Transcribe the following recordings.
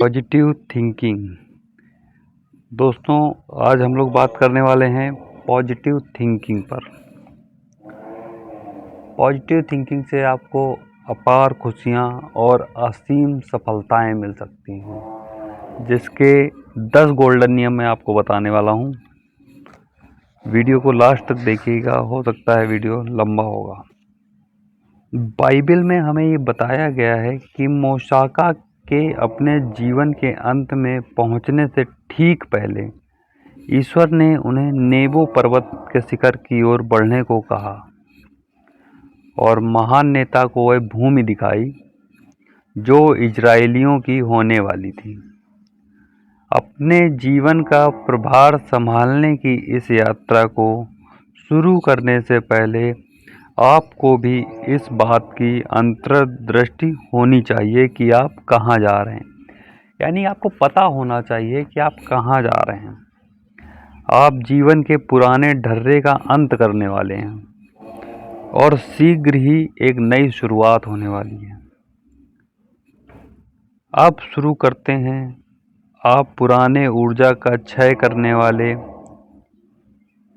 Positive thinking. दोस्तों, आज हम लोग बात करने वाले हैं पॉजिटिव थिंकिंग पर। पॉजिटिव थिंकिंग से आपको अपार खुशियाँ और असीम सफलताएं मिल सकती हैं, जिसके 10 गोल्डन नियम मैं आपको बताने वाला हूँ। वीडियो को लास्ट तक देखिएगा, हो सकता है वीडियो लंबा होगा। बाइबल में हमें ये बताया गया है कि मोशाका के अपने जीवन के अंत में पहुंचने से ठीक पहले ईश्वर ने उन्हें नेबो पर्वत के शिखर की ओर बढ़ने को कहा और महान नेता को वह भूमि दिखाई जो इजरायलियों की होने वाली थी। अपने जीवन का प्रभार संभालने की इस यात्रा को शुरू करने से पहले आपको भी इस बात की अंतर्दृष्टि होनी चाहिए कि आप कहाँ जा रहे हैं। यानी आपको पता होना चाहिए कि आप कहाँ जा रहे हैं। आप जीवन के पुराने ढर्रे का अंत करने वाले हैं और शीघ्र ही एक नई शुरुआत होने वाली है। अब शुरू करते हैं। आप पुराने ऊर्जा का क्षय करने वाले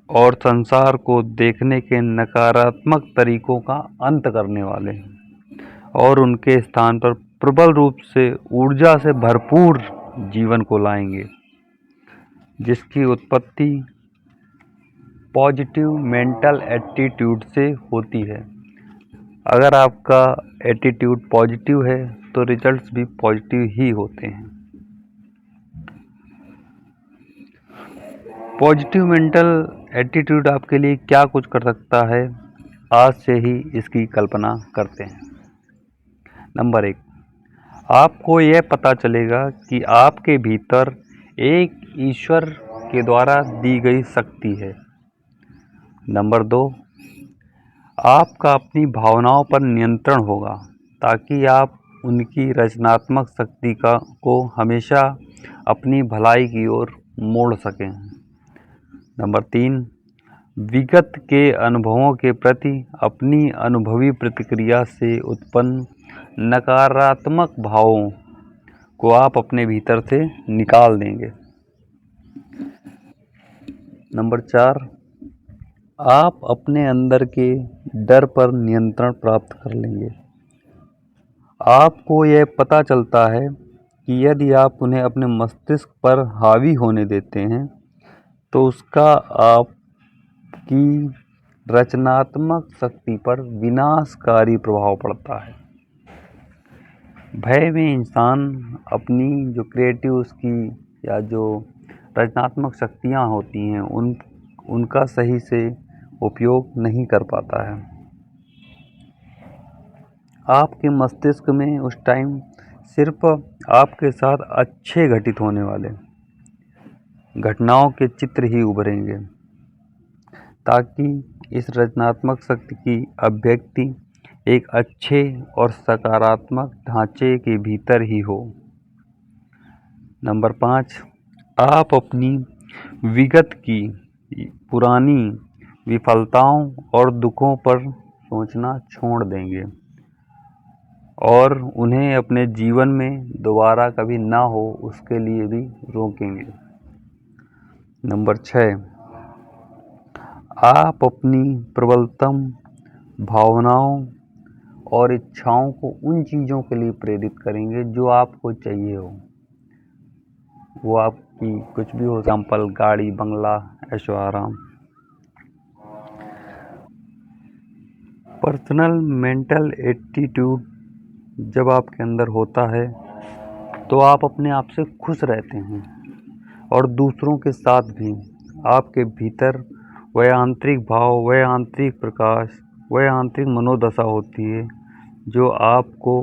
और संसार को देखने के नकारात्मक तरीकों का अंत करने वाले हैं और उनके स्थान पर प्रबल रूप से ऊर्जा से भरपूर जीवन को लाएंगे, जिसकी उत्पत्ति पॉजिटिव मेंटल एटीट्यूड से होती है। अगर आपका एटीट्यूड पॉजिटिव है तो रिजल्ट्स भी पॉजिटिव ही होते हैं। पॉजिटिव मेंटल एटीट्यूड आपके लिए क्या कुछ कर सकता है, आज से ही इसकी कल्पना करते हैं। नंबर 1, आपको यह पता चलेगा कि आपके भीतर एक ईश्वर के द्वारा दी गई शक्ति है। नंबर 2, आपका अपनी भावनाओं पर नियंत्रण होगा ताकि आप उनकी रचनात्मक शक्ति को हमेशा अपनी भलाई की ओर मोड़ सकें। नंबर 3, विगत के अनुभवों के प्रति अपनी अनुभवी प्रतिक्रिया से उत्पन्न नकारात्मक भावों को आप अपने भीतर से निकाल देंगे। नंबर 4, आप अपने अंदर के डर पर नियंत्रण प्राप्त कर लेंगे। आपको यह पता चलता है कि यदि आप उन्हें अपने मस्तिष्क पर हावी होने देते हैं तो उसका आपकी रचनात्मक शक्ति पर विनाशकारी प्रभाव पड़ता है। भय में इंसान अपनी जो क्रिएटिव उसकी या जो रचनात्मक शक्तियाँ होती हैं उनका सही से उपयोग नहीं कर पाता है। आपके मस्तिष्क में उस टाइम सिर्फ आपके साथ अच्छे घटित होने वाले घटनाओं के चित्र ही उभरेंगे, ताकि इस रचनात्मक शक्ति की अभिव्यक्ति एक अच्छे और सकारात्मक ढांचे के भीतर ही हो। नंबर 5, आप अपनी विगत की पुरानी विफलताओं और दुखों पर सोचना छोड़ देंगे और उन्हें अपने जीवन में दोबारा कभी ना हो उसके लिए भी रोकेंगे। नंबर 6, आप अपनी प्रबलतम भावनाओं और इच्छाओं को उन चीज़ों के लिए प्रेरित करेंगे जो आपको चाहिए हो। वो आपकी कुछ भी हो, एग्जाम्पल गाड़ी, बंगला, ऐशो आराम। पर्सनल मेंटल एटीट्यूड जब आपके अंदर होता है तो आप अपने आप से खुश रहते हैं और दूसरों के साथ भी। आपके भीतर वह आंतरिक भाव, वह आंतरिक प्रकाश, वह आंतरिक मनोदशा होती है जो आपको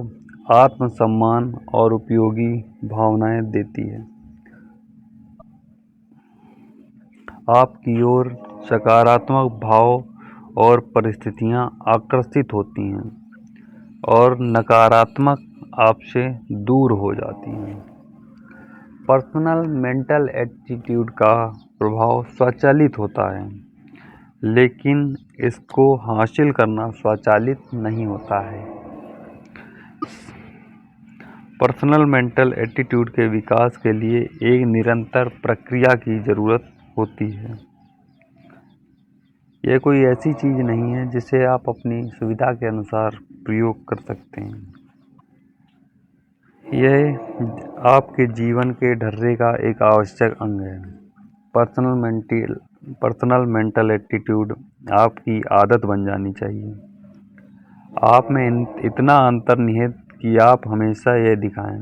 आत्मसम्मान और उपयोगी भावनाएं देती है। आपकी ओर सकारात्मक भाव और परिस्थितियां आकर्षित होती हैं और नकारात्मक आपसे दूर हो जाती हैं। पर्सनल मेंटल एटीट्यूड का प्रभाव स्वचालित होता है, लेकिन इसको हासिल करना स्वचालित नहीं होता है। पर्सनल मेंटल एटीट्यूड के विकास के लिए एक निरंतर प्रक्रिया की ज़रूरत होती है। यह कोई ऐसी चीज़ नहीं है जिसे आप अपनी सुविधा के अनुसार प्रयोग कर सकते हैं। यह आपके जीवन के ढर्रे का एक आवश्यक अंग है। पर्सनल मेंटल एटीट्यूड आपकी आदत बन जानी चाहिए। आप में इतना अंतर्निहित कि आप हमेशा यह दिखाएं।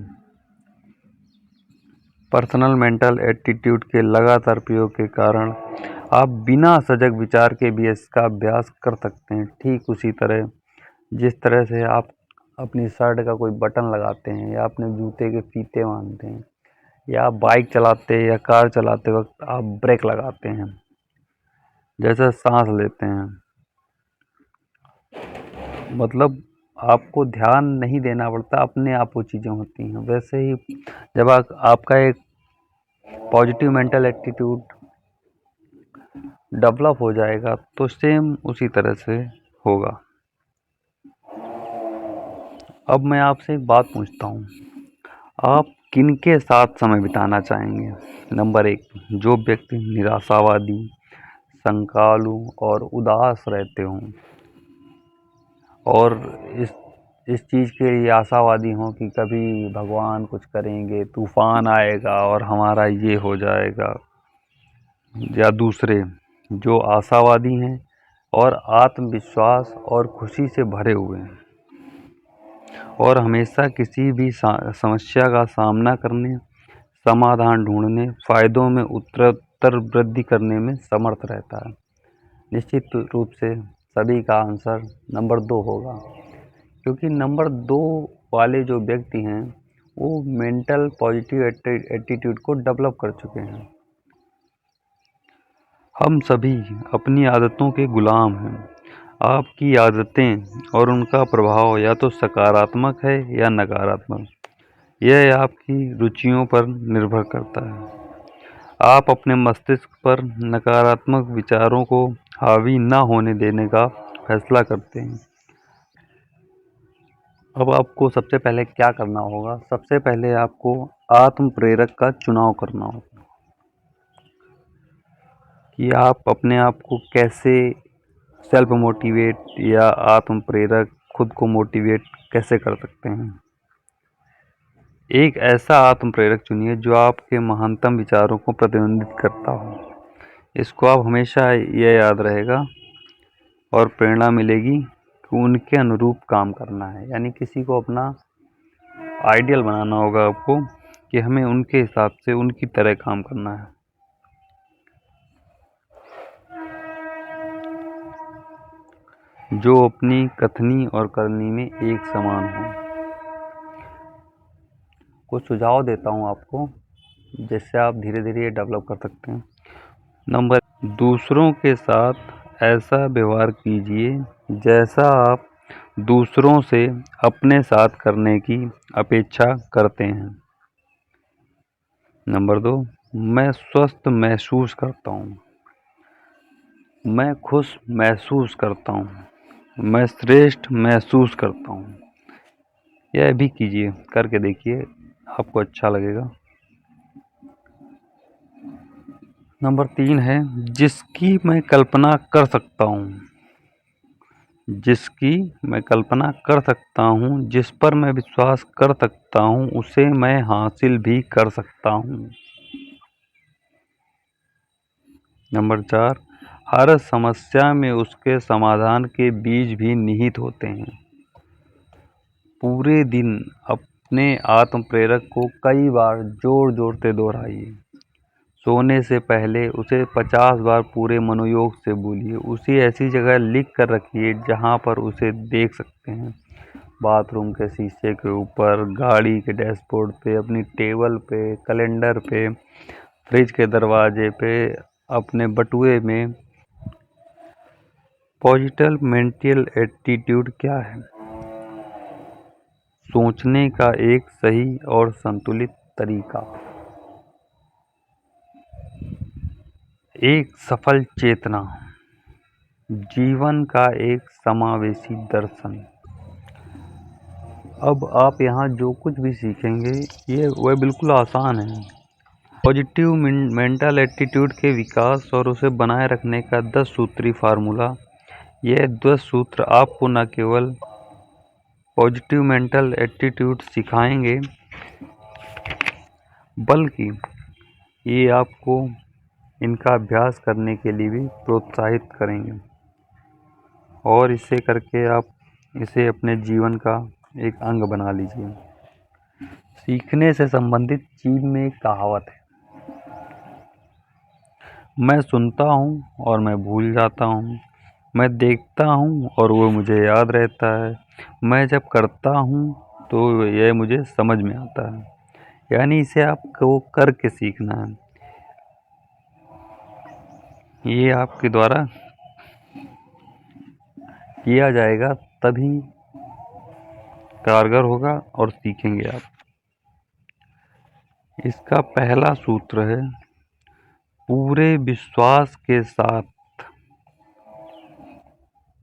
पर्सनल मेंटल एटीट्यूड के लगातार प्रयोग के कारण आप बिना सजग विचार के भी इसका अभ्यास कर सकते हैं। ठीक उसी तरह जिस तरह से आप अपनी शर्ट का कोई बटन लगाते हैं या अपने जूते के फीते बांधते हैं या आप बाइक चलाते या कार चलाते वक्त आप ब्रेक लगाते हैं, जैसे सांस लेते हैं, मतलब आपको ध्यान नहीं देना पड़ता, अपने आप वो चीज़ें होती हैं। वैसे ही जब आपका एक पॉजिटिव मेंटल एटीट्यूड डेवलप हो जाएगा तो सेम उसी तरह से होगा। अब मैं आपसे एक बात पूछता हूँ, आप किनके साथ समय बिताना चाहेंगे? नंबर 1, जो व्यक्ति निराशावादी, शंकालु और उदास रहते हों और इस चीज़ के लिए आशावादी हों कि कभी भगवान कुछ करेंगे, तूफान आएगा और हमारा ये हो जाएगा। या दूसरे जो आशावादी हैं और आत्मविश्वास और खुशी से भरे हुए हैं और हमेशा किसी भी समस्या का सामना करने, समाधान ढूंढने, फायदों में उत्तरोत्तर वृद्धि करने में समर्थ रहता है। निश्चित रूप से सभी का आंसर नंबर 2 होगा, क्योंकि नंबर 2 वाले जो व्यक्ति हैं वो मेंटल पॉजिटिव एटीट्यूड को डेवलप कर चुके हैं। हम सभी अपनी आदतों के गुलाम हैं। आपकी आदतें और उनका प्रभाव या तो सकारात्मक है या नकारात्मक, यह आपकी रुचियों पर निर्भर करता है। आप अपने मस्तिष्क पर नकारात्मक विचारों को हावी न होने देने का फैसला करते हैं। अब आपको सबसे पहले क्या करना होगा? सबसे पहले आपको आत्म प्रेरक का चुनाव करना होगा कि आप अपने आप को कैसे सेल्फ मोटिवेट या आत्म प्रेरक खुद को मोटिवेट कैसे कर सकते हैं। एक ऐसा आत्म प्रेरक चुनिए जो आपके महानतम विचारों को प्रतिबिंबित करता हो। इसको आप हमेशा ये याद रहेगा और प्रेरणा मिलेगी कि उनके अनुरूप काम करना है। यानी किसी को अपना आइडियल बनाना होगा आपको कि हमें उनके हिसाब से उनकी तरह काम करना है। जो अपनी कथनी और करनी में एक समान हो। कुछ सुझाव देता हूँ आपको जिससे आप धीरे धीरे ये डेवलप कर सकते हैं। नंबर, दूसरों के साथ ऐसा व्यवहार कीजिए जैसा आप दूसरों से अपने साथ करने की अपेक्षा करते हैं। नंबर 2, मैं स्वस्थ महसूस करता हूँ, मैं खुश महसूस करता हूँ, मैं श्रेष्ठ महसूस करता हूँ। यह भी कीजिए, करके देखिए, आपको अच्छा लगेगा। नंबर 3 है, जिसकी मैं कल्पना कर सकता हूँ, जिसकी मैं कल्पना कर सकता हूँ, जिस पर मैं विश्वास कर सकता हूँ, उसे मैं हासिल भी कर सकता हूँ। नंबर 4, हर समस्या में उसके समाधान के बीज भी निहित होते हैं। पूरे दिन अपने आत्म प्रेरक को कई बार जोर जोर से दोहराइए। सोने से पहले उसे 50 बार पूरे मनोयोग से बोलिए। उसे ऐसी जगह लिख कर रखिए जहाँ पर उसे देख सकते हैं। बाथरूम के शीशे के ऊपर, गाड़ी के डैशबोर्ड पे, अपनी टेबल पे, कैलेंडर पे, फ्रिज के दरवाजे पे, अपने बटुए में। पॉजिटिव मेंटल एटीट्यूड क्या है? सोचने का एक सही और संतुलित तरीका, एक सफल चेतना, जीवन का एक समावेशी दर्शन, अब आप यहाँ जो कुछ भी सीखेंगे ये वह बिल्कुल आसान है। पॉजिटिव मेंटल एटीट्यूड के विकास और उसे बनाए रखने का 10 सूत्री फार्मूला। यह 10 सूत्र आपको न केवल पॉजिटिव मेंटल एटीट्यूड सिखाएंगे बल्कि ये आपको इनका अभ्यास करने के लिए भी प्रोत्साहित करेंगे और इसे करके आप इसे अपने जीवन का एक अंग बना लीजिए। सीखने से संबंधित चीन में एक कहावत है, मैं सुनता हूँ और मैं भूल जाता हूँ, मैं देखता हूँ और वो मुझे याद रहता है, मैं जब करता हूँ तो यह मुझे समझ में आता है। यानी इसे आपको करके सीखना है। ये आपके द्वारा किया जाएगा तभी कारगर होगा और सीखेंगे आप। इसका पहला सूत्र है, पूरे विश्वास के साथ,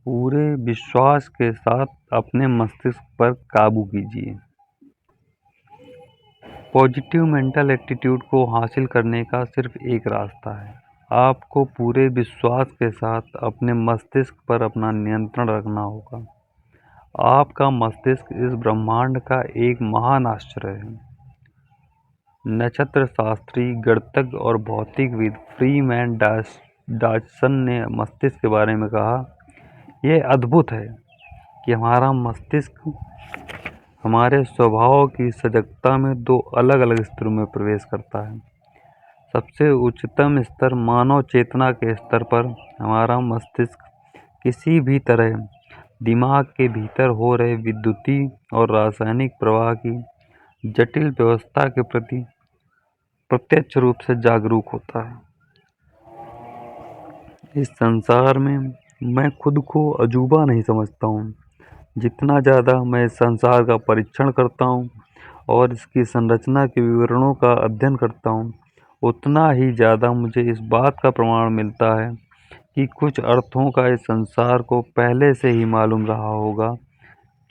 पूरे विश्वास के साथ अपने मस्तिष्क पर काबू कीजिए। पॉजिटिव मेंटल एटीट्यूड को हासिल करने का सिर्फ एक रास्ता है, आपको पूरे विश्वास के साथ अपने मस्तिष्क पर अपना नियंत्रण रखना होगा। आपका मस्तिष्क इस ब्रह्मांड का एक महान आश्चर्य है। नक्षत्र शास्त्री, गणितज्ञ और भौतिकविद फ्रीमैन डॉटसन ने मस्तिष्क के बारे में कहा, यह अद्भुत है कि हमारा मस्तिष्क हमारे स्वभाव की सजगता में दो अलग अलग स्तरों में प्रवेश करता है। सबसे उच्चतम स्तर मानव चेतना के स्तर पर हमारा मस्तिष्क किसी भी तरह दिमाग के भीतर हो रहे विद्युतीय और रासायनिक प्रवाह की जटिल व्यवस्था के प्रति प्रत्यक्ष रूप से जागरूक होता है। इस संसार में मैं खुद को अजूबा नहीं समझता हूँ। जितना ज़्यादा मैं इस संसार का परीक्षण करता हूँ और इसकी संरचना के विवरणों का अध्ययन करता हूँ, उतना ही ज़्यादा मुझे इस बात का प्रमाण मिलता है कि कुछ अर्थों का इस संसार को पहले से ही मालूम रहा होगा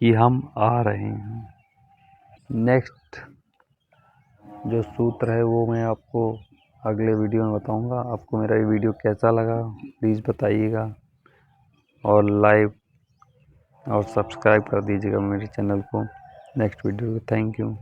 कि हम आ रहे हैं। नेक्स्ट जो सूत्र है वो मैं आपको अगले वीडियो में बताऊंगा। आपको मेरा ये वीडियो कैसा लगा प्लीज़ बताइएगा और लाइक और सब्सक्राइब कर दीजिएगा मेरे चैनल को। Next video, thank you.